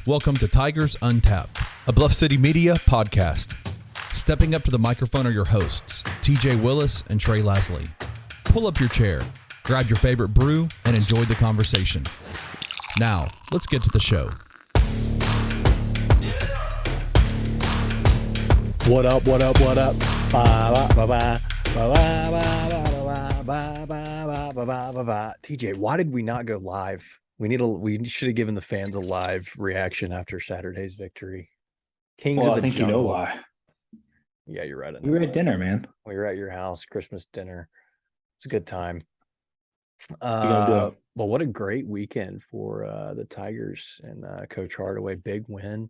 Welcome to Tigers Untapped, a Bluff City Media podcast. Stepping up to the microphone are your hosts, TJ Willis and Trey Lasley. Pull up your chair, grab your favorite brew, and enjoy the conversation. Now, let's get to the show. What up, what up, what up? TJ, why did we not go live? We should have given the fans a live reaction after Saturday's victory. Kings Well, of the I think jungle. you know why. Yeah, you're right. We were at dinner, man. We were at your house, Christmas dinner. It's a good time. gonna do? Well, what a great weekend for the Tigers and Coach Hardaway. Big win.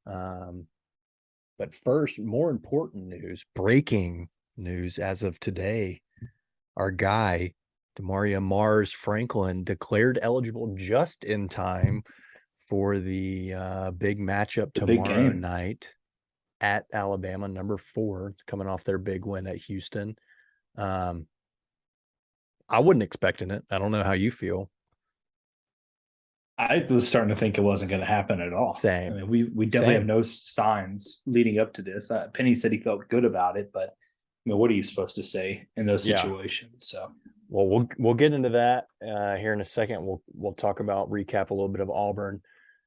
But first, more important news, breaking news as of today. Our guy, Demaria Mars Franklin, declared eligible just in time for the big matchup tomorrow night at Alabama, number 4, coming off their big win at Houston. I wasn't expecting it. I don't know how you feel. I was starting to think it wasn't going to happen at all. Same. I mean, we definitely have no signs leading up to this. Penny said he felt good about it, but I mean, what are you supposed to say in those situations? So, well, we'll get into that here in a second. We'll talk about recap a little bit of Auburn,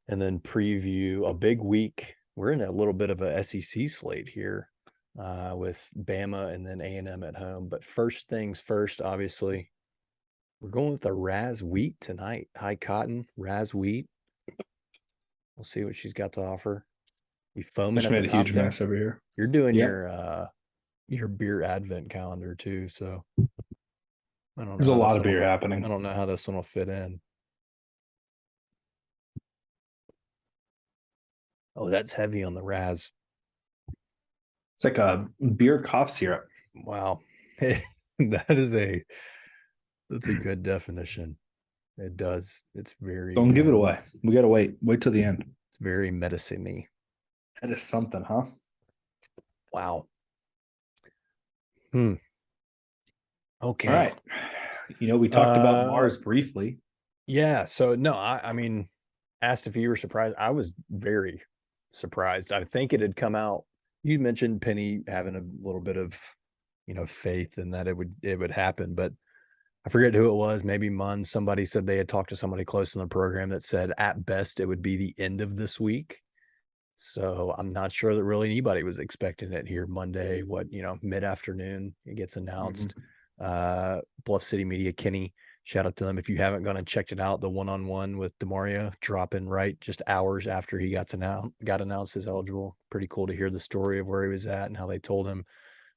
and then preview a big week. We're in a little bit of a SEC slate here with Bama and then A&M at home. But first things first, obviously. We're going with the Raz wheat tonight. High cotton, Raz wheat. We'll see what she's got to offer. We foaming just at made the a top huge there. mess over here. You're doing your beer advent calendar too, so I don't know. There's a lot of beer happening. I don't know how this one will fit in. Oh, that's heavy on the Raz. It's like a beer cough syrup. Wow. That's a good definition. It does. It's very. Don't give it away. We got to wait. Wait till the end. It's very medicine-y. That is something, huh? Wow. Okay. All right. We talked about Mars briefly. Yeah. So, no, I mean, asked if you were surprised. I was very surprised. I think it had come out. You mentioned Penny having a little bit of, faith in that it would happen, but I forget who it was, maybe Munn. Somebody said they had talked to somebody close in the program that said at best it would be the end of this week. So I'm not sure that really anybody was expecting it here Monday, mid-afternoon. It gets announced. Bluff City Media, Kenny, shout out to them. If you haven't gone and checked it out, the one-on-one with Demaria dropping right just hours after he got announced as eligible. Pretty cool to hear the story of where he was at and how they told him.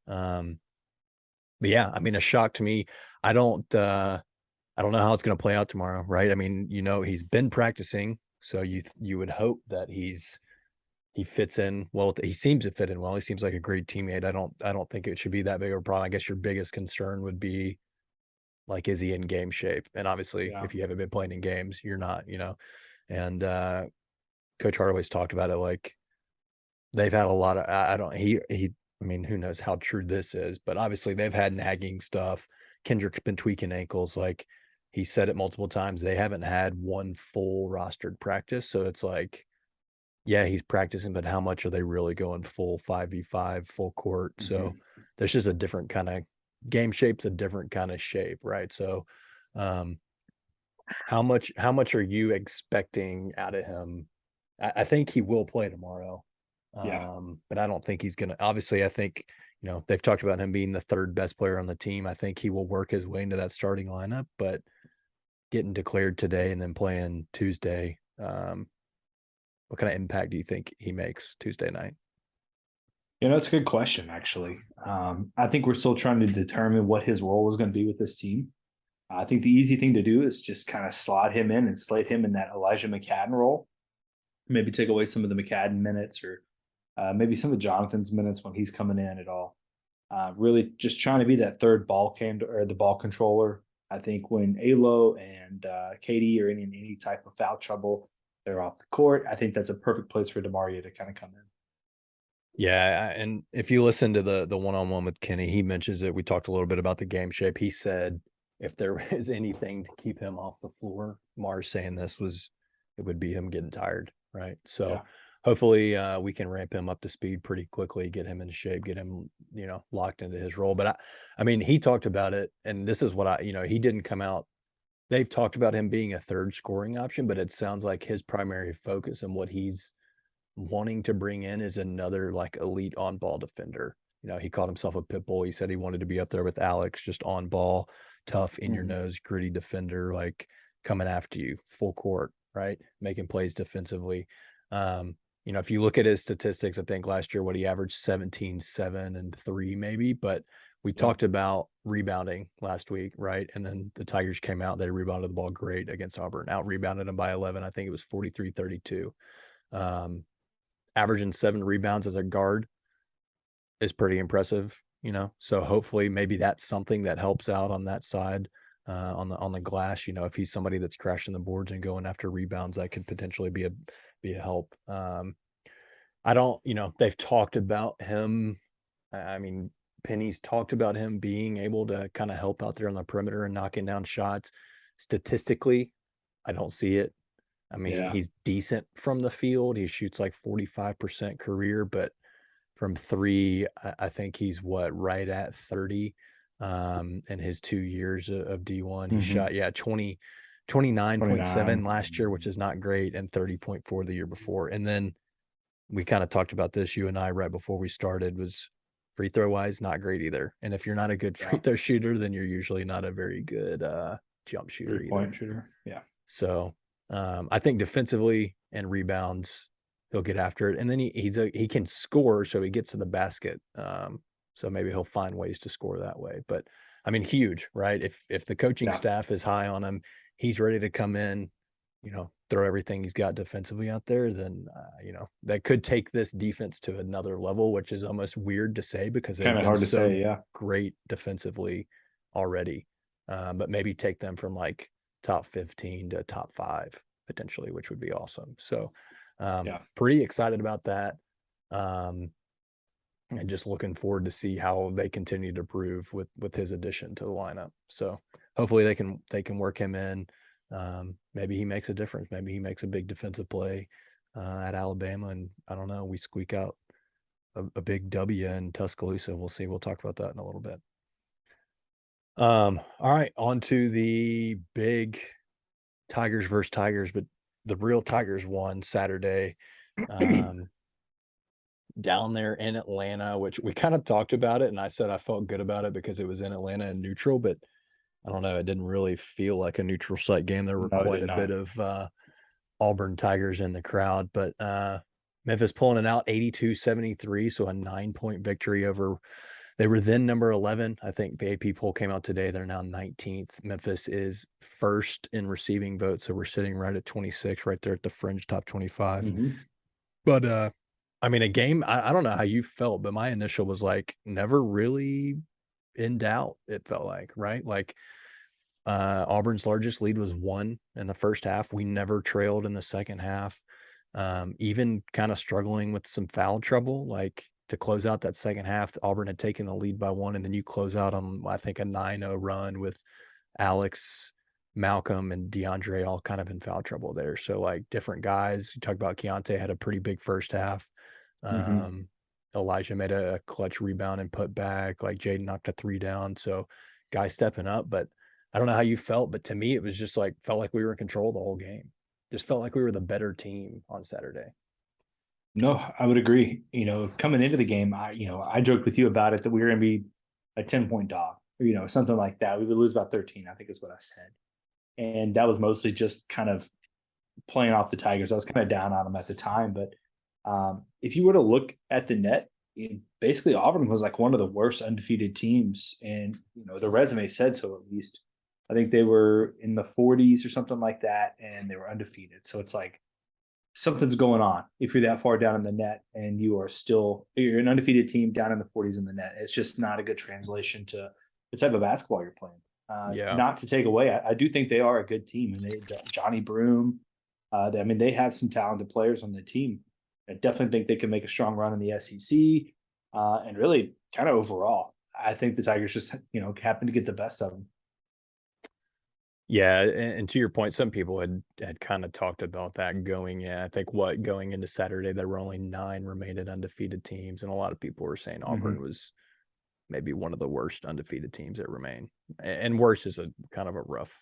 But yeah, I mean, a shock to me. I don't know how it's going to play out tomorrow, right? I mean, he's been practicing, so you would hope that he fits in well. He seems to fit in well. He seems like a great teammate. I don't think it should be that big of a problem. I guess your biggest concern would be, like, is he in game shape? And obviously, if you haven't been playing in games, you're not. And Coach Hardaway's talked about it. Like, they've had a lot of. I mean, who knows how true this is, but obviously they've had nagging stuff. Kendrick's been tweaking ankles. Like, he said it multiple times. They haven't had one full rostered practice. So it's like, yeah, he's practicing, but how much are they really going full 5v5, full court? So there's just a different kind of game shape's a different kind of shape, right? So how much are you expecting out of him? I think he will play tomorrow. But I don't think he's going to. Obviously, I think, they've talked about him being the third best player on the team. I think he will work his way into that starting lineup, but getting declared today and then playing Tuesday, what kind of impact do you think he makes Tuesday night? It's a good question, actually. I think we're still trying to determine what his role is going to be with this team. I think the easy thing to do is just kind of slot him in and slate him in that Elijah McCadden role. Maybe take away some of the McCadden minutes or maybe some of Jonathan's minutes when he's coming in at all. Really just trying to be that third the ball controller. I think when Alo and Katie are in any type of foul trouble, they're off the court. I think that's a perfect place for Demaria to kind of come in. Yeah, and if you listen to the one-on-one with Kenny, he mentions it. We talked a little bit about the game shape. He said if there is anything to keep him off the floor, Mars saying this was, it would be him getting tired. right? So Yeah. hopefully we can ramp him up to speed pretty quickly, get him into shape, get him, locked into his role. But I mean, he talked about it, and this is what he didn't come out. They've talked about him being a third scoring option, but it sounds like his primary focus and what he's wanting to bring in is another like elite on ball defender. He called himself a pit bull. He said he wanted to be up there with Alex, just on ball, tough, in your nose, gritty defender, like coming after you full court, right? Making plays defensively. If you look at his statistics, I think last year, what he averaged 17, 7, and 3 maybe, but we talked about rebounding last week, right? And then the Tigers came out, they rebounded the ball great against Auburn, out rebounded them by 11. I think it was 43-32. Averaging 7 rebounds as a guard is pretty impressive, so hopefully maybe that's something that helps out on that side, on the glass. If he's somebody that's crashing the boards and going after rebounds, that could potentially be a help. I don't, they've talked about him. I mean, Penny's talked about him being able to kind of help out there on the perimeter and knocking down shots. Statistically, I don't see it. I mean, he's decent from the field. He shoots like 45% career, but from 3, I think he's right at 30 in his 2 years of D1. He shot 29.7 last year, which is not great, and 30.4 the year before. And then we kind of talked about this, you and I, right before we started, was free throw wise not great either. And if you're not a good free throw shooter, then you're usually not a very good jump shooter either. Point shooter. Yeah. So I think defensively and rebounds, he'll get after it. And then he can score, so he gets to the basket. So maybe he'll find ways to score that way. But I mean, huge, right? If the coaching staff is high on him, he's ready to come in, throw everything he's got defensively out there, then that could take this defense to another level, which is almost weird to say because they've been so great defensively already. But maybe take them from like top 15 to top 5 potentially, which would be awesome. So pretty excited about that. And just looking forward to see how they continue to prove with his addition to the lineup. So hopefully they can work him in. Maybe he makes a difference. Maybe he makes a big defensive play at Alabama, and I don't know, we squeak out a big W in Tuscaloosa. We'll see. We'll talk about that in a little bit. All right, on to the big Tigers versus Tigers, but the real Tigers won Saturday down there in Atlanta, which we kind of talked about it, and I said I felt good about it because it was in Atlanta and neutral, but I don't know, it didn't really feel like a neutral site game. There were quite a bit of Auburn Tigers in the crowd, but Memphis pulling it out 82-73, so a 9-point victory over. They were then number 11. I think the AP poll came out today. They're now 19th. Memphis is first in receiving votes, so we're sitting right at 26, right there at the fringe top 25. But I mean, a game, I don't know how you felt, but my initial was like never really in doubt, it felt like, right? Like Auburn's largest lead was 1 in the first half. We never trailed in the second half. Even kind of struggling with some foul trouble, like to close out that second half, Auburn had taken the lead by 1, and then you close out on, I think, a 9-0 run with Alex, Malcolm, and DeAndre all kind of in foul trouble there. So like different guys. You talk about Keontae had a pretty big first half. Elijah made a clutch rebound and put back. Like Jaden knocked a 3 down. So guys stepping up. But I don't know how you felt, but to me, it was just like, felt like we were in control the whole game. Just felt like we were the better team on Saturday. No, I would agree. Coming into the game, I joked with you about it that we were going to be a 10-point dog, or, something like that. We would lose about 13, I think is what I said. And that was mostly just kind of playing off the Tigers. I was kind of down on them at the time. But if you were to look at the net, basically Auburn was like one of the worst undefeated teams. And, the resume said so, at least. I think they were in the 40s or something like that, and they were undefeated. So it's like something's going on if you're that far down in the net and you're an undefeated team down in the 40s in the net. It's just not a good translation to the type of basketball you're playing. Not to take away, I do think they are a good team, and Johnny Broome. They have some talented players on the team. I definitely think they can make a strong run in the SEC, and really kind of overall, I think the Tigers just happen to get the best of them. Yeah, and to your point, some people had kind of talked about that going in. I think going into Saturday, there were only 9 remaining undefeated teams, and a lot of people were saying Auburn was maybe one of the worst undefeated teams that remain. And worse is a kind of a rough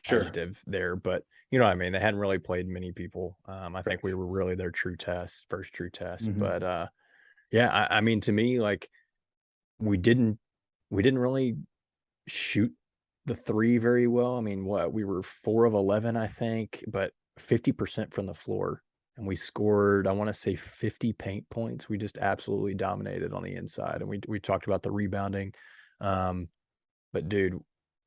adjective there, but you know what I mean? They hadn't really played many people. I think we were really their first true test. But yeah, I mean, to me, like we didn't really shoot the three very well. I mean, we were 4 of 11, I think, but 50% from the floor. And we scored, I want to say 50 paint points. We just absolutely dominated on the inside. And we talked about the rebounding. But dude,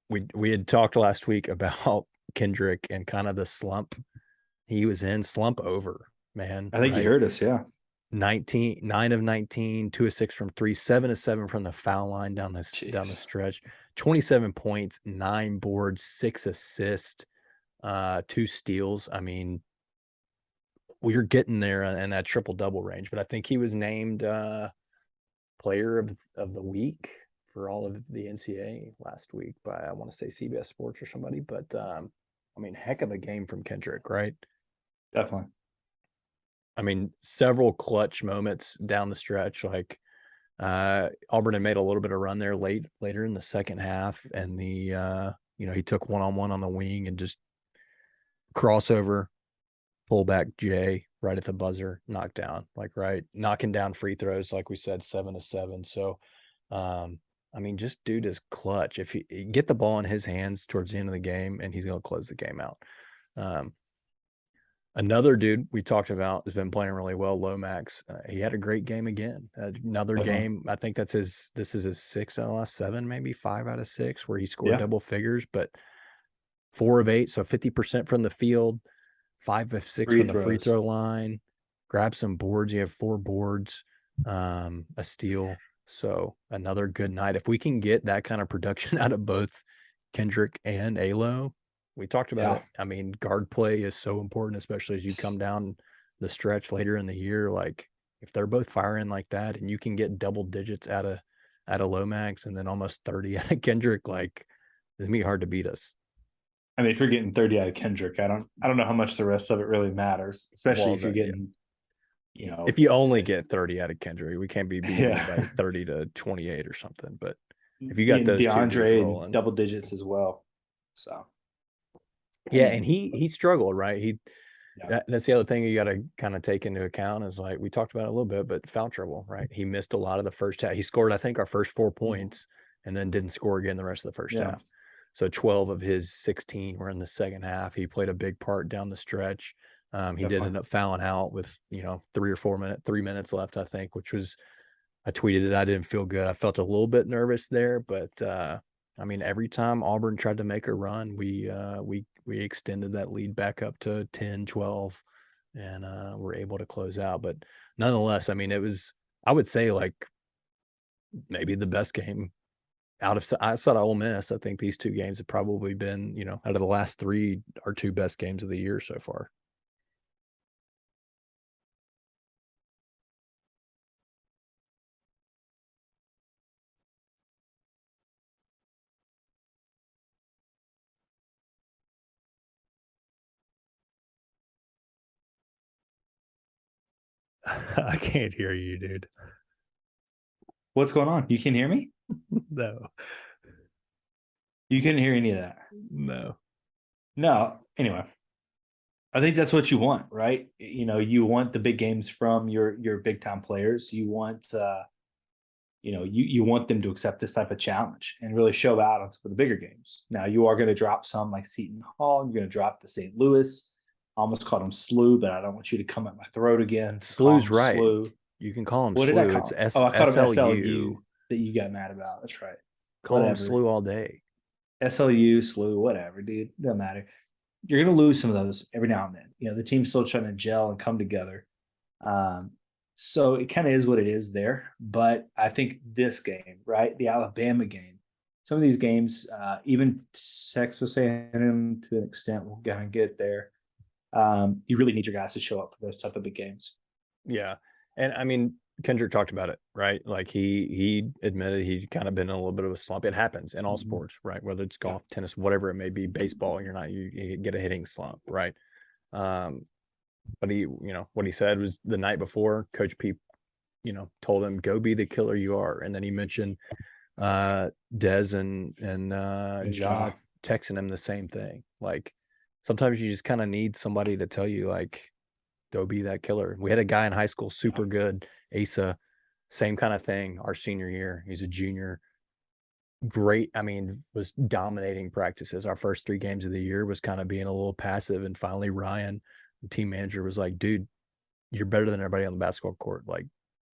we had talked last week about Kendrick and kind of the slump he was in, slump over, man. I think you heard us, yeah. 9 of 19, 2 of 6 from 3, 7 of 7 from the foul line down the stretch, 27 points, 9 boards, 6 assists, 2 steals. I mean, we're getting there in that triple double range, but I think he was named player of the week for all of the NCAA last week by, I want to say, CBS Sports or somebody. But I mean, heck of a game from Kendrick, right? Definitely. I mean, several clutch moments down the stretch. Like Auburn had made a little bit of run there later in the second half, and he took 1-on-1 on the wing and just crossover, pullback Jay right at the buzzer, knockdown, knocking down free throws, like we said, 7 of 7. So, I mean, just dude is clutch. If he get the ball in his hands towards the end of the game, and he's going to close the game out. Another dude we talked about has been playing really well, Lomax. He had a great game again. Another game. I think this is his 6 out of the last 7, maybe 5 out of 6, where he scored double figures, but 4 of 8, so 50% from the field, 5 of 6 from the free throw line. Grab some boards. You have 4 boards, a steal. So another good night. If we can get that kind of production out of both Kendrick and Alo, we talked about it. I mean, guard play is so important, especially as you come down the stretch later in the year. Like, if they're both firing like that, and you can get double digits out of Lomax and then almost 30 out of Kendrick, like, it's gonna be hard to beat us. I mean, if you're getting 30 out of Kendrick, I don't know how much the rest of it really matters, especially if you're getting, if you only get 30 out of Kendrick, we can't be beating anybody 30 to 28 or something. But if you got those DeAndre rolling, double digits as well, so. Yeah, and he struggled, right? That's the other thing you got to kind of take into account is, like we talked about it a little bit, but foul trouble, right? He missed a lot of the first half. He scored, I think, our first 4 points, and then didn't score again the rest of the first half. So 12 of his 16 were in the second half. He played a big part down the stretch. He did end up fouling out with 3 minutes left, I think, which was, I tweeted it. I didn't feel good. I felt a little bit nervous there, but I mean, every time Auburn tried to make a run, we extended that lead back up to 10, 12, and were able to close out. But nonetheless, I mean, it was, I would say, like, maybe the best game outside of Ole Miss. I think these 2 games have probably been, out of the last 3, our 2 best games of the year so far. I can't hear you, dude. What's going on? You can hear me? No. You couldn't hear any of that? No. Anyway, I think that's what you want, right? You want the big games from your big time players. You want you want them to accept this type of challenge and really show out for the bigger games. Now, you are going to drop some like Seton Hall. You're going to drop the St. Louis. I almost called him SLU, but I don't want you to come at my throat again. SLU's right. SLU. You can call him SLU. Did I call him? It's I called him SLU. That you got mad about. That's right. Call him SLU all day. SLU, SLU, whatever, dude. Doesn't matter. You're going to lose some of those every now and then. The team's still trying to gel and come together. So it kind of is what it is there. But I think this game, right, the Alabama game, some of these games, even Texas A&M to an extent, we'll kind of get there. You really need your guys to show up for those type of big games. Yeah. And I mean, Kendrick talked about it, right? Like he admitted he'd kind of been in a little bit of a slump. It happens in all sports, right? Whether it's golf, tennis, whatever it may be, baseball, you get a hitting slump, right? But he, what he said was the night before, Coach Pete, told him, go be the killer you are. And then he mentioned Dez and Ja texting him the same thing. Like sometimes you just kind of need somebody to tell you, like, go be that killer. We had a guy in high school, super good, Asa, same kind of thing. Our senior year, he's a junior, great. I mean, was dominating practices. Our first 3 games of the year was kind of being a little passive, and finally Ryan, the team manager, was like, dude, you're better than everybody on the basketball court. Like,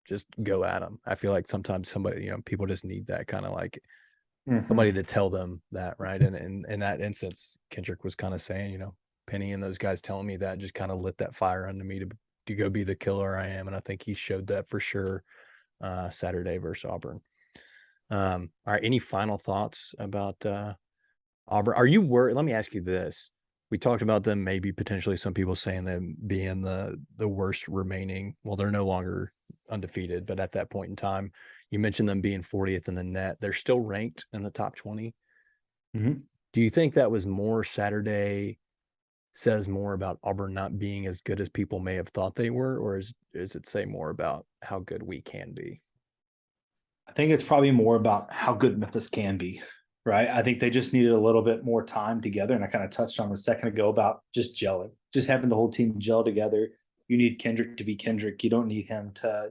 just go at them. I feel like sometimes somebody, people just need that kind of like somebody to tell them that, right? And in that instance, Kendrick was kind of saying, Penny and those guys telling me that just kind of lit that fire under me to go be the killer I am. And I think he showed that for sure Saturday versus Auburn. All right. Any final thoughts about Auburn? Are you worried? Let me ask you this. We talked about them maybe potentially some people saying them being the worst remaining. Well, they're no longer undefeated, but at that point in time, you mentioned them being 40th in the net. They're still ranked in the top 20. Mm-hmm. Do you think that was more Saturday says more about Auburn not being as good as people may have thought they were, or is it say more about how good we can be? I think it's probably more about how good Memphis can be, right? I think they just needed a little bit more time together. And I kind of touched on a second ago about just gelling, just having the whole team gel together. You need Kendrick to be Kendrick. You don't need him to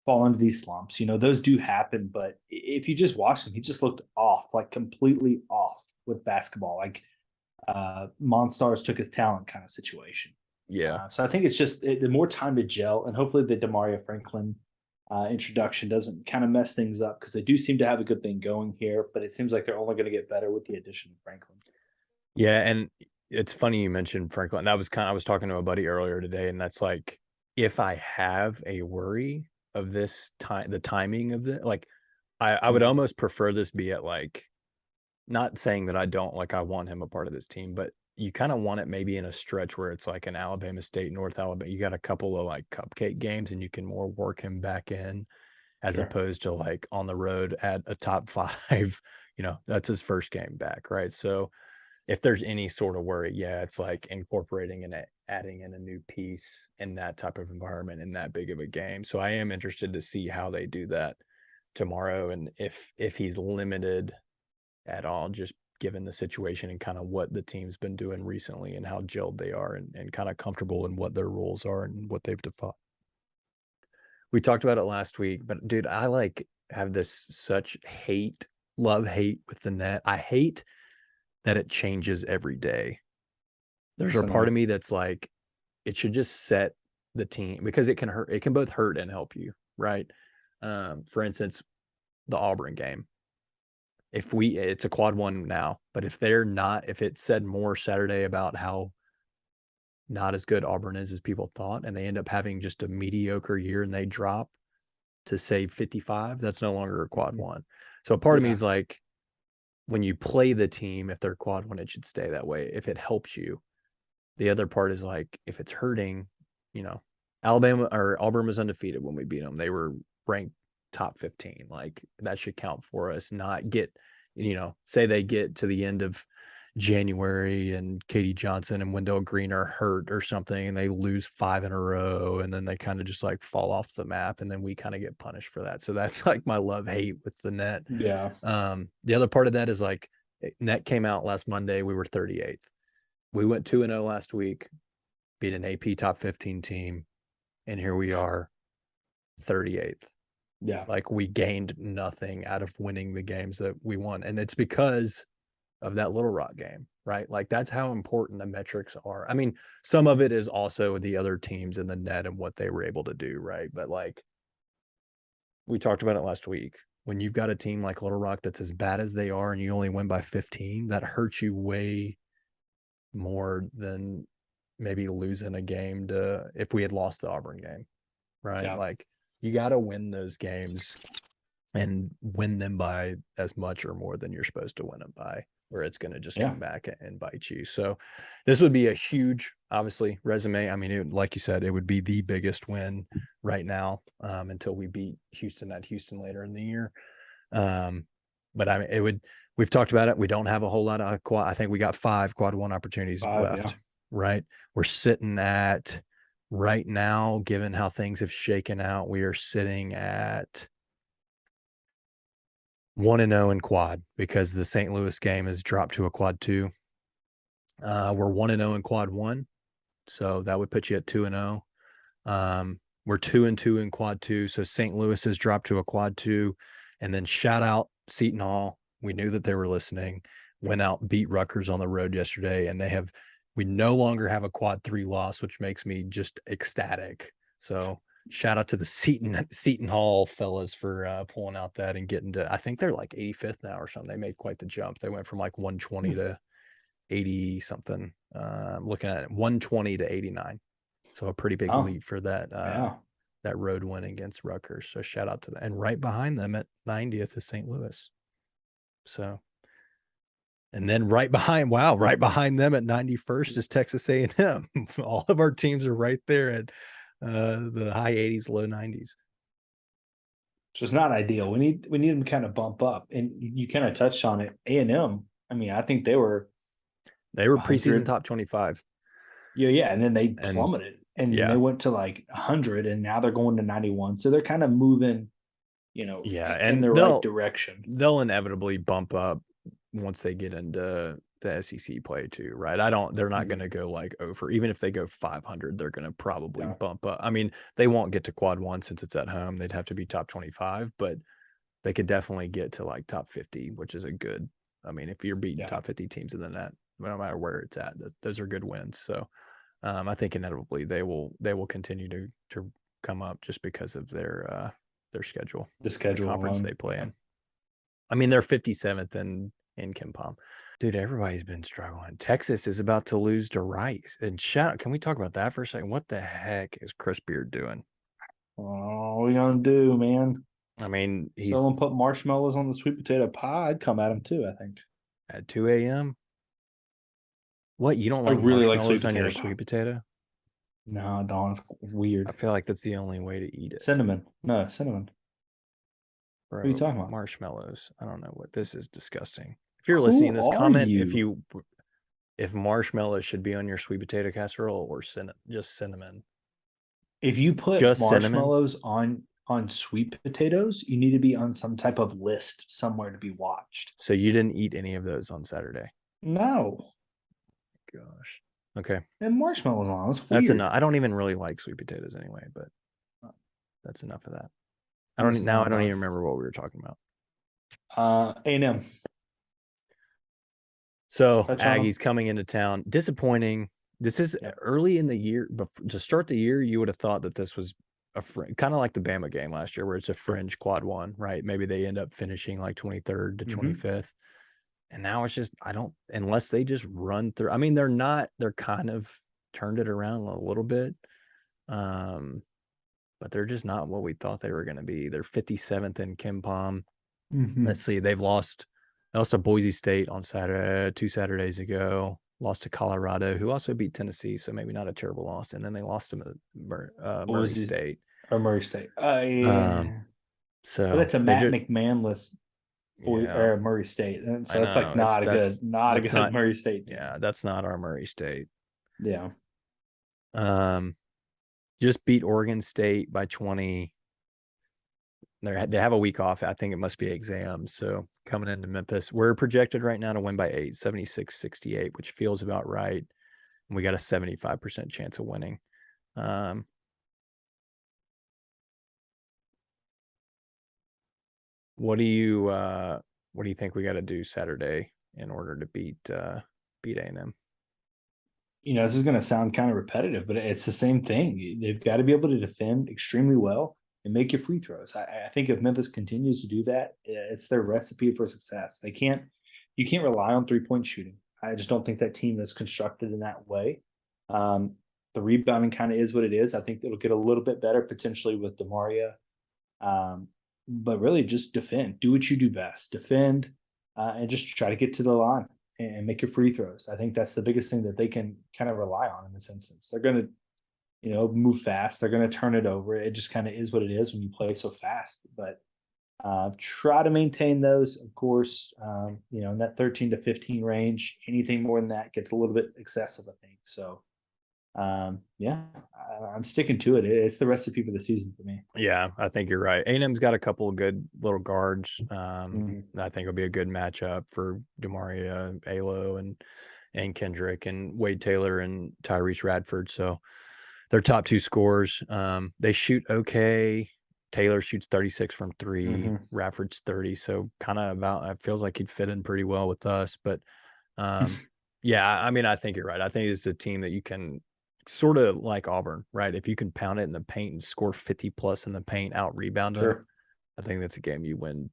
fall into these slumps. Those do happen. But if you just watch him, he just looked off, like completely off with basketball. Like Monstars took his talent kind of situation. Yeah. So I think it's just the more time to gel, and hopefully the Demaria Franklin introduction doesn't kind of mess things up, because they do seem to have a good thing going here, but it seems like they're only going to get better with the addition of Franklin. Yeah, and it's funny you mentioned Franklin. I was talking to a buddy earlier today, and that's like, if I have a worry of this time, the timing of the, like, I would almost prefer this be at, like, not saying that I don't, like, I want him a part of this team, but you kind of want it maybe in a stretch where it's like an Alabama State, North Alabama. You got a couple of like cupcake games, and you can more work him back in as opposed to like on the road at a top 5. That's his first game back, right? So if there's any sort of worry, yeah, it's like incorporating and adding in a new piece in that type of environment in that big of a game. So I am interested to see how they do that tomorrow, and if he's limited at all, just given the situation and kind of what the team's been doing recently and how gelled they are, and kind of comfortable in what their roles are and what they've defined. We talked about it last week, but dude, I like have this such love hate with the net. I hate that it changes every day. There's a part of me that's like, it should just set the team, because it can hurt. It can both hurt and help you, right? For instance, the Auburn game. It's a quad 1 now, but if it said more Saturday about how not as good Auburn is as people thought, and they end up having just a mediocre year and they drop to say 55, that's no longer a quad 1. So a part of me is like, when you play the team, if they're quad 1, it should stay that way if it helps you. The other part is like, if it's hurting, Alabama or Auburn was undefeated when we beat them. They were ranked top 15. Like, that should count for us, not get, say they get to the end of January and Katie Johnson and Wendell Green are hurt or something, and they lose 5 in a row, and then they kind of just like fall off the map, and then we kind of get punished for that. So that's like my love-hate with the net. Yeah. The other part of that is like, net came out last Monday, we were 38th. We went 2-0 last week, beat an AP top 15 team, and here we are 38th. Yeah. Like, we gained nothing out of winning the games that we won. And it's because of that Little Rock game, right? Like, that's how important the metrics are. I mean, some of it is also the other teams in the net and what they were able to do, right? But like, we talked about it last week. When you've got a team like Little Rock that's as bad as they are and you only win by 15, that hurts you way more than maybe losing a game if we had lost the Auburn game, right? Yeah. Like, you got to win those games and win them by as much or more than you're supposed to win them by. where it's going to just Yeah. come back and bite you. So this would be a huge, obviously, resume. I mean, like you said, it would be the biggest win right now until we beat Houston at Houston later in the year. But I mean, we've talked about it. We don't have a whole lot of quad. I think we got 5 quad 1 opportunities left, right? We're sitting at right now, given how things have shaken out, we are sitting at 1-0 in quad because the St. Louis game has dropped to a quad 2. We're 1-0 in quad 1. So that would put you at 2-0. We're 2-2 in quad 2. So St. Louis has dropped to a quad 2. And then shout out Seton Hall. We knew that they were listening. Went out, beat Rutgers on the road yesterday, and we no longer have a quad 3 loss, which makes me just ecstatic. So shout out to the Seton Hall fellas for pulling out that and getting to, I think they're like 85th now or something. They made quite the jump. They went from like 120 to 80 something. Looking at it, 120 to 89. So a pretty big lead for that that road win against Rutgers. So shout out to them. And right behind them at 90th is St. Louis. So, and then right behind them at 91st is Texas A&M. All of our teams are right there at the high 80s, low 90s. Just not ideal. We need them to kind of bump up. And you kind of touched on it. A&M, I mean, I think they were preseason top 25. Yeah, and then they plummeted. And they went to like 100, and now they're going to 91. So they're kind of moving, in the right direction. They'll inevitably bump up once they get into the SEC play too, right? They're not going to go like over, even if they go 500, they're going to probably bump up. I mean, they won't get to quad 1 since it's at home. They'd have to be top 25, but they could definitely get to like top 50, which is a good, I mean, if you're beating top 50 teams in the net, no matter where it's at, those are good wins. So I think inevitably they will continue to come up just because of their schedule, the conference they play in. I mean, they're 57th in KenPom. Dude, everybody's been struggling. Texas is about to lose to Rice. And can we talk about that for a second? What the heck is Chris Beard doing? Oh, what are we gonna do, man? I mean, someone put marshmallows on the sweet potato pie. I'd come at him too, I think. At 2 a.m. What, you don't like really marshmallows on your sweet potato? No, I don't. It's weird. I feel like that's the only way to eat it. Cinnamon. No, cinnamon. Bro, what are you talking about? Marshmallows. I don't know what this is. Disgusting. If you're listening to this, comment if marshmallows should be on your sweet potato casserole or just cinnamon. If you put marshmallows on sweet potatoes, you need to be on some type of list somewhere to be watched. So you didn't eat any of those on Saturday? No. Gosh. Okay. And marshmallows on. That's enough. I don't even really like sweet potatoes anyway, but that's enough of that. I don't even remember what we were talking about. A&M. So Aggies coming into town. Disappointing. This is early in the year, but to start the year, you would have thought that this was kind of like the Bama game last year, where it's a fringe quad 1, right? Maybe they end up finishing like 23rd to 25th. And now it's just, unless they just run through. I mean, they're kind of turned it around a little bit. But they're just not what we thought they were going to be. They're 57th in KenPom. Let's see. They lost to Boise State on Saturday, 2 Saturdays ago. Lost to Colorado, who also beat Tennessee. So maybe not a terrible loss. And then they lost to Murray State. Or Murray State. So but that's a Matt McMahon-less or Murray State. And so it's like not a good Murray State team. Yeah, that's not our Murray State. Yeah. Just beat Oregon State by 20. They have a week off. I think it must be exams. So coming into Memphis, we're projected right now to win by 8, 76-68, which feels about right. And we got a 75% chance of winning. What do you think we got to do Saturday in order to beat A&M? This is going to sound kind of repetitive, but it's the same thing. They've got to be able to defend extremely well and make your free throws. I think if Memphis continues to do that, it's their recipe for success. You can't rely on 3-point shooting. I just don't think that team is constructed in that way. The rebounding kind of is what it is. I think it'll get a little bit better potentially with DeMaria. But really just defend. Do what you do best. Defend and just try to get to the line. and make your free throws. I think that's the biggest thing that they can kind of rely on in this instance. They're going to, move fast. They're going to turn it over. It just kind of is what it is when you play so fast. But try to maintain those, of course, in that 13 to 15 range. Anything more than that gets a little bit excessive, I think. So, I'm sticking to it. It's the recipe for the season for me. Yeah, I think you're right. A&M's got a couple of good little guards. Mhm. I think it'll be a good matchup for Demaria, Alo, and Kendrick, and Wade Taylor and Tyrese Radford. So they're top two scorers. They shoot okay. Taylor shoots 36 from 3. Mhm. Radford's 30. So kind of it feels like he'd fit in pretty well with us. But yeah, I mean, I think you're right. I think it's a team that you can sort of like Auburn, right? If you can pound it in the paint and score 50 plus in the paint, out rebound them, Sure. I think that's a game you win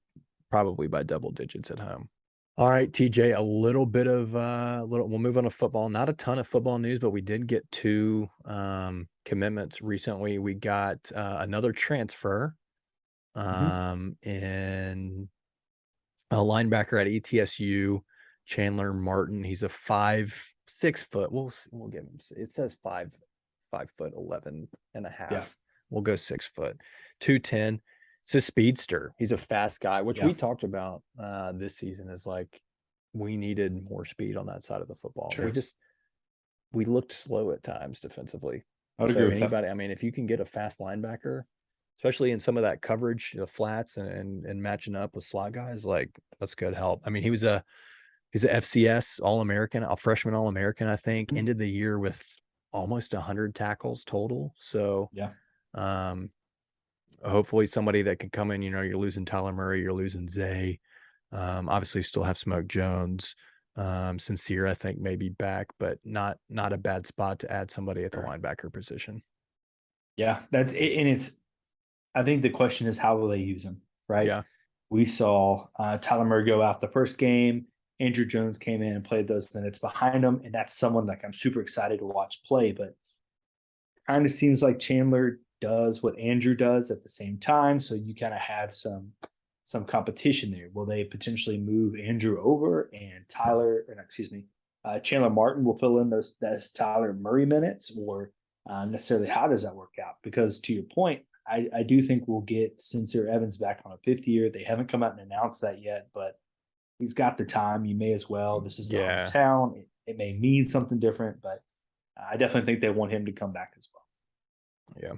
probably by double digits at home. All right, TJ, a little bit of we'll move on to football. Not a ton of football news, but we did get 2 commitments recently. We got another transfer in a linebacker at ETSU, Chandler Martin. He's a 6 foot. We'll give him. It says 5'11" and a half. Yeah. We'll go 6 foot, 210. It's a speedster. He's a fast guy, which we Yeah. talked about this season. Is like we needed more speed on that side of the football. Sure. We looked slow at times defensively. I would So agree with that. anybody, I mean, if you can get a fast linebacker, especially in some of that coverage, the flats and matching up with slot guys, like that's good help. I mean, he's a FCS All-American, a freshman All-American, I think, Mhm. ended the year with almost 100 tackles total. So Yeah. hopefully somebody that can come in, you're losing Tyler Murray, you're losing Zay. Obviously you still have Smoke Jones. Sincere, I think, may be back, but not a bad spot to add somebody at the Sure. linebacker position. Yeah, that's it, and I think the question is how will they use him, right? Yeah. We saw Tyler Murray go out the first game. Andrew Jones came in and played those minutes behind him, and that's someone like I'm super excited to watch play. But kind of seems like Chandler does what Andrew does at the same time, so you kind of have some competition there. Will they potentially move Andrew over and Chandler Martin will fill in those Tyler Murray minutes, or necessarily how does that work out? Because to your point, I do think we'll get Sincere Evans back on a 5th year. They haven't come out and announced that yet, but he's got the time. You may as well. This is the hometown. It may mean something different, but I definitely think they want him to come back as well. Yeah.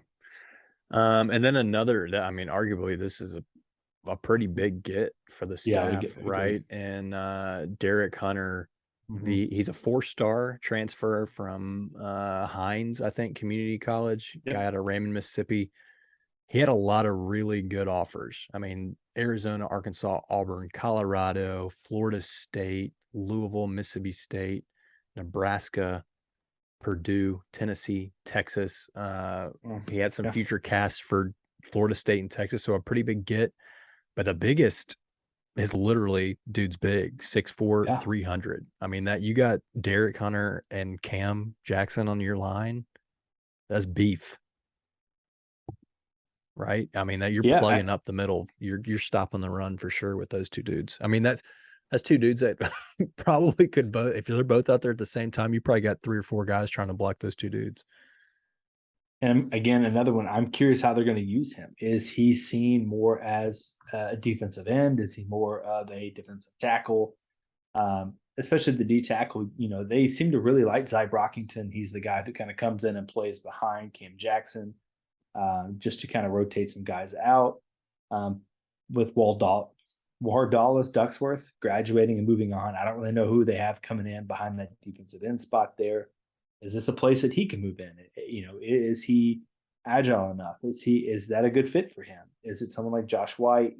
And then arguably this is a pretty big get for the staff, right? And Derick Hunter, he's a 4-star transfer from Hines, I think, Community College, guy out of Raymond, Mississippi. He had a lot of really good offers. I mean, Arizona, Arkansas, Auburn, Colorado, Florida State, Louisville, Mississippi State, Nebraska, Purdue, Tennessee, Texas. He had some future casts for Florida State and Texas, so a pretty big get. But the biggest is literally dude's big, 6'4", 300. I mean, that you got Derick Hunter and Cam Jackson on your line. That's beef, right? I mean, that you're plugging up the middle. You're stopping the run for sure with those 2 dudes. I mean, that's 2 dudes that probably could both. If they're both out there at the same time, you probably got 3 or 4 guys trying to block those 2 dudes. And again, another one, I'm curious how they're going to use him. Is he seen more as a defensive end? Is he more of a defensive tackle? Especially the D tackle, they seem to really like Zy Brockington. He's the guy who kind of comes in and plays behind Cam Jackson, just to kind of rotate some guys out. With Wardalis Ducksworth graduating and moving on, I don't really know who they have coming in behind that defensive end spot there. Is this a place that he can move in? Is he agile enough? Is that a good fit for him? Is it someone like Josh White?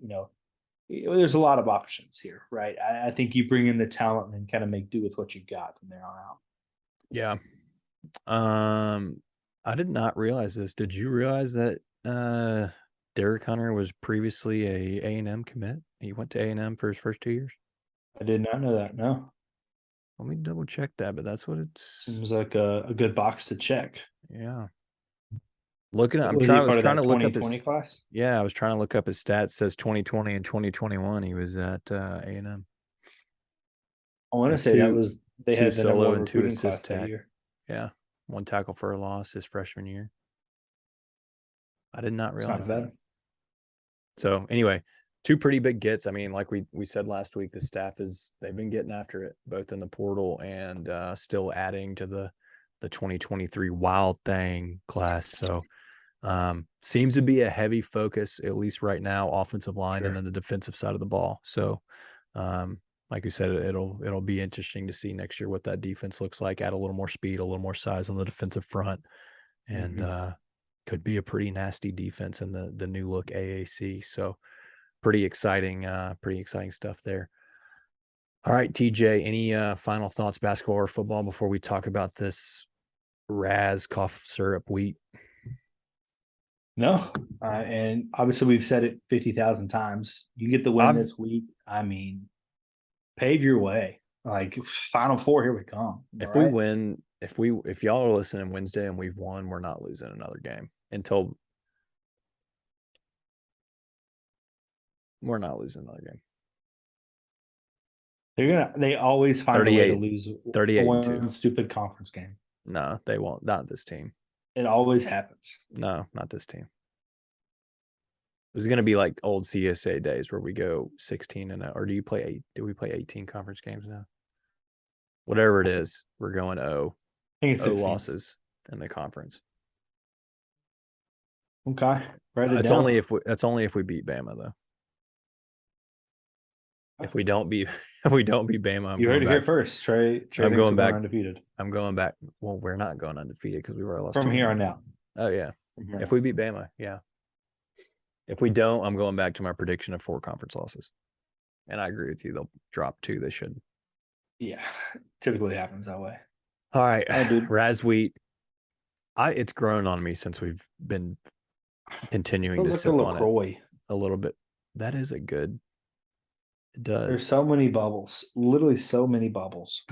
There's a lot of options here, right? I think you bring in the talent and kind of make do with what you've got from there on out. Yeah. I did not realize this. Did you realize that Derick Hunter was previously a A&M commit? He went to A&M for his first 2 years. I did not know that. No. Let me double check that, but that's what it seems like a good box to check. Yeah. Looking at, I was trying to look up his class. Yeah, I was trying to look up his stats. It says 2020 and 2021 he was at A&M. I want to And say that was they two had the number solo one and two recruiting class assist that tack. year. Yeah. 1 tackle for a loss his freshman year. I did not It's realize not that. bad. So anyway, 2 pretty big gets. I mean, like we said last week, the staff they've been getting after it, both in the portal and still adding to the 2023 Wild Thing class. So seems to be a heavy focus, at least right now, offensive line and then the defensive side of the ball. So like you said, it'll be interesting to see next year what that defense looks like. Add a little more speed, a little more size on the defensive front, and could be a pretty nasty defense in the new look AAC. So pretty exciting stuff there. All right, TJ, any final thoughts, basketball or football, before we talk about this Raz cough syrup wheat? No, and obviously we've said it 50,000 times. You get the win this week. I mean, pave your way. Like Final Four, here we come. If we win, if y'all are listening Wednesday and we've won, we're not losing another game until we're not losing another game. They always find a way to lose 38-2. Stupid conference game. No, they won't. Not this team. It always happens. No, not this team. This is going to be like old CSA days where we go 16-0, or do we play 18 conference games now? Whatever it is, we're going I think it's 0 losses in the conference. Okay, write it That's down. only if we beat Bama though. If we don't beat Bama, you heard it here first. Trey I'm going back undefeated. I'm going back. Well, we're not going undefeated because we were lost from here on out. Oh yeah. If we beat Bama, yeah. If we don't, I'm going back to my prediction of 4 conference losses. And I agree with you. They'll drop 2. They should. Yeah, typically happens that way. All right, dude. Raz wheat. It's grown on me since we've been continuing to sip on it a little bit. That is a good. It does. There's so many bubbles. Literally so many bubbles.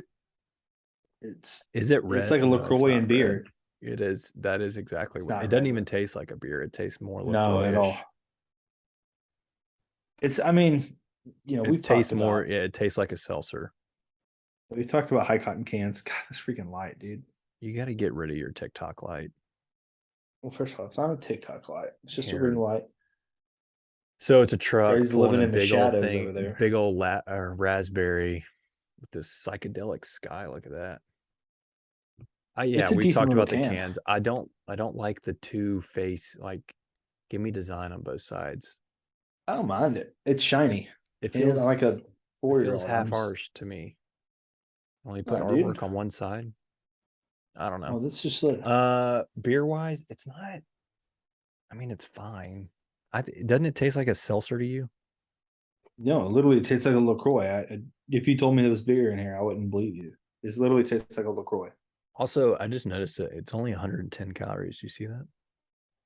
Is it red? It's like a LaCroix and beer. It is. That is exactly what it doesn't even taste like a beer. It tastes more LaCroix. No, at all. I mean, it tastes more. It tastes like a seltzer. We talked about high cotton cans. God, this freaking light, dude. You got to get rid of your TikTok light. Well, first of all, it's not a TikTok light. It's just a ring light. So it's a truck living in the shadows over there. Big old raspberry with this psychedelic sky. Look at that. We talked about the cans. I don't like the 2 face. Like, give me design on both sides. I don't mind it. It's shiny. It feels like a 4-year-old. It feels half ours to me. Only put artwork on one side. I don't know. Oh, that's just like beer wise, it's not. I mean, it's fine. Doesn't it taste like a seltzer to you? No, literally, it tastes like a LaCroix. If you told me there was beer in here, I wouldn't believe you. It literally tastes like a LaCroix. Also, I just noticed that it's only 110 calories. Do you see that?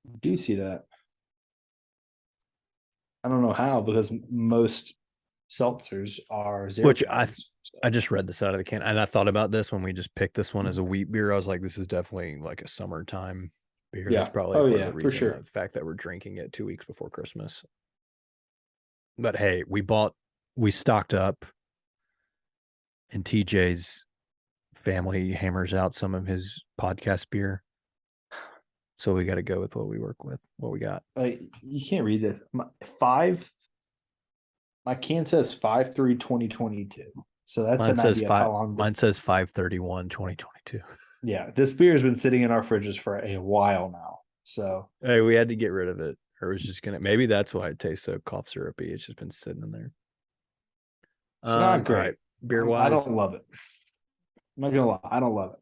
I do see that. I don't know how, because most seltzers are 0 Which calories. I just read this out of the can, and I thought about this when we just picked this one as a wheat beer. I was like, this is definitely like a summertime beer. Yeah. That's probably the reason, for sure. The fact that we're drinking it 2 weeks before Christmas. But hey, we stocked up, and TJ's family hammers out some of his podcast beer. So we got to go with what we work with, what we got. You can't read this. My can says 5/3/2022. So that's an idea of how long. Mine says 5/31/2022. Yeah, this beer has been sitting in our fridges for a while now. So hey, we had to get rid of it, or it was just maybe that's why it tastes so cough syrupy. It's just been sitting in there. It's not great. Right. Beer wise, I don't love it. I'm not gonna lie, I don't love it.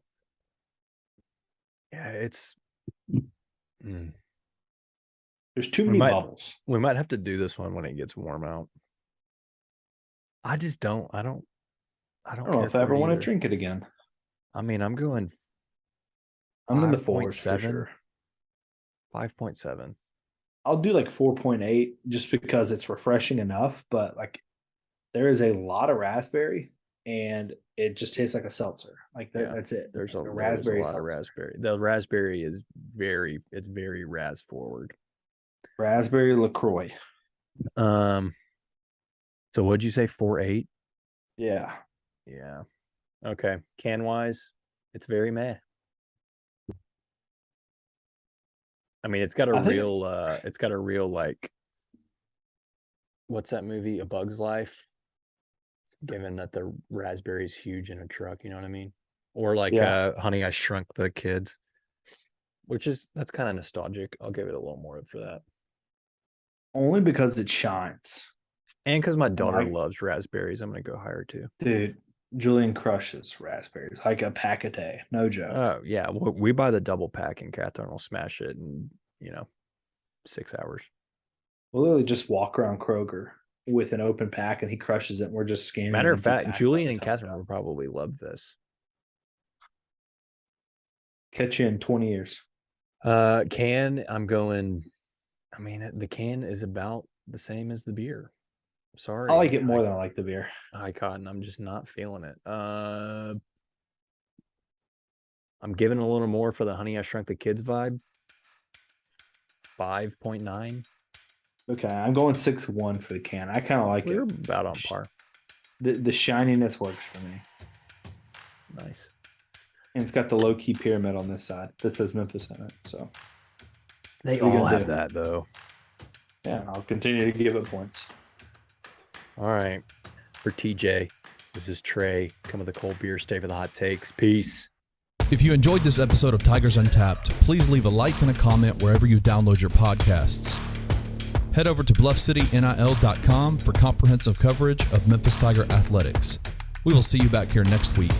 Yeah, it's. There's too many bubbles. We might have to do this one when it gets warm out. I just don't. I don't know if I ever want to drink it again. I mean, I'm in the 4s for sure. 5.7. I'll do like 4.8 just because it's refreshing enough, but like there is a lot of raspberry and it just tastes like a seltzer. Like that's it. There's a lot seltzer. of raspberry. The raspberry is very ras forward. Raspberry LaCroix. So what'd you say? 4.8? Yeah. Yeah. Okay. Can wise, it's very meh. I mean, it's got a real like, what's that movie? A Bug's Life. Given that the raspberry's huge in a truck, you know what I mean? Or like Honey, I Shrunk the Kids, that's kind of nostalgic. I'll give it a little more for that. Only because it shines. And because my daughter loves raspberries, I'm going to go higher too. Dude, Julian crushes raspberries. Like a pack a day. No joke. Oh, yeah. We buy the double pack and Catherine will smash it in, 6 hours. We'll literally just walk around Kroger with an open pack and he crushes it. And we're just scanning. Matter of fact, Julian and Catherine will probably love this. Catch you in 20 years. Can, I'm going, I mean, the can is about the same as the beer. Sorry. I like it more than I like the beer. High cotton. I'm just not feeling it. I'm giving a little more for the Honey, I Shrunk the Kids vibe. 5.9. Okay, I'm going 6-1 for the can. I kind of like We're it. about on par. The shininess works for me. Nice. And it's got the low-key pyramid on this side that says Memphis in it. So they all have that, though. Yeah, I'll continue to give it points. All right. For TJ, this is Trey. Come with a cold beer, stay for the hot takes. Peace. If you enjoyed this episode of Tigers Untapped, please leave a like and a comment wherever you download your podcasts. Head over to bluffcitynil.com for comprehensive coverage of Memphis Tiger athletics. We will see you back here next week.